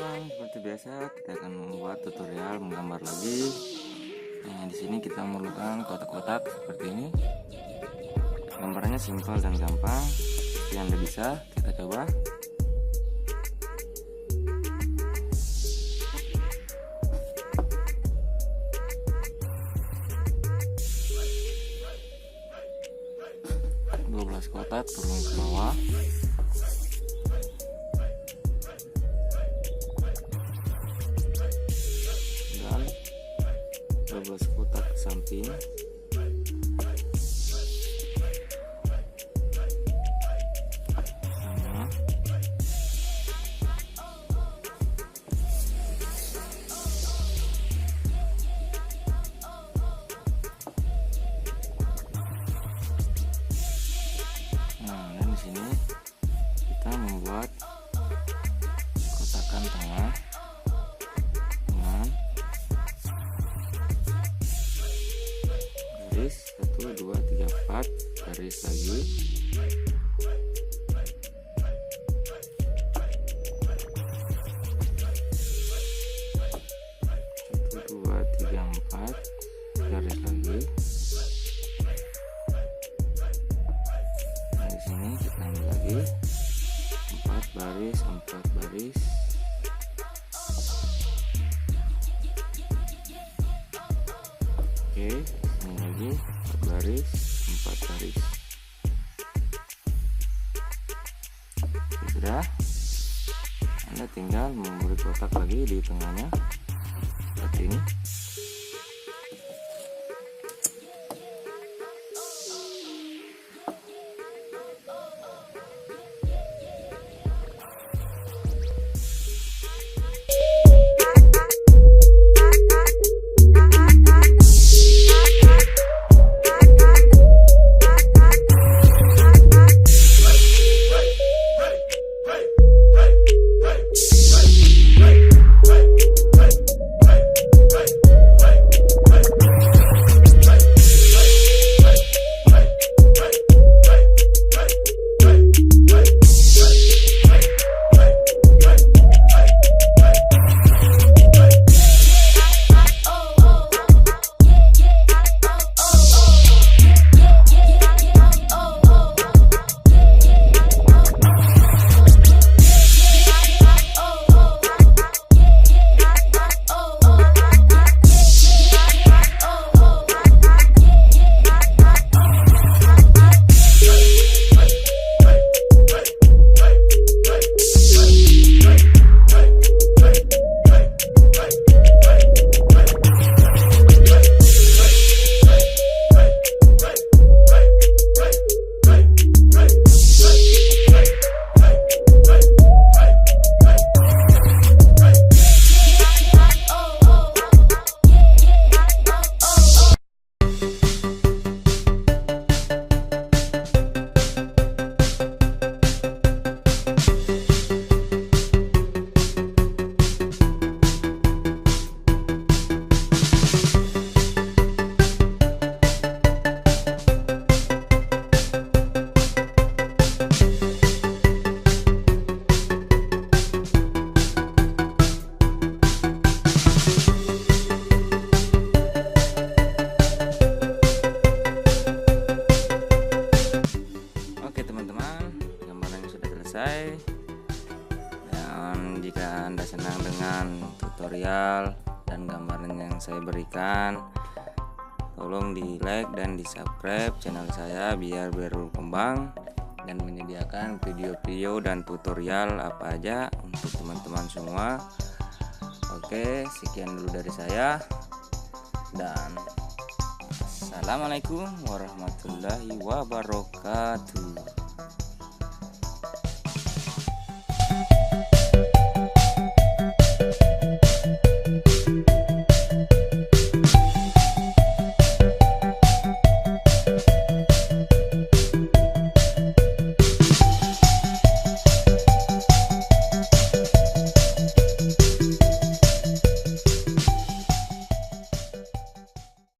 teman-teman, seperti biasa kita akan membuat tutorial menggambar lagi. Nah, di sini kita memerlukan kotak-kotak seperti ini. Gambarnya simpel dan gampang. Yang Anda bisa, kita coba. Kotak turun ke bawah. Dan 12 kotak ke samping. Sama. Nah, dan di sini kita membuat kotakan tengah dengan garis 1, 2, 3, 4 garis lagi. Satu, dua, tiga, 4 garis lagi. Sini kita ambil lagi 4 baris. Oke, ini lagi 4 baris. Sudah, Anda tinggal memberi kotak lagi di tengahnya seperti ini. Dan jika Anda senang dengan tutorial dan gambaran yang saya berikan, tolong di like dan di subscribe channel saya biar berkembang dan menyediakan video-video dan tutorial apa aja untuk teman-teman semua. Oke, sekian dulu dari saya dan assalamualaikum warahmatullahi wabarakatuh.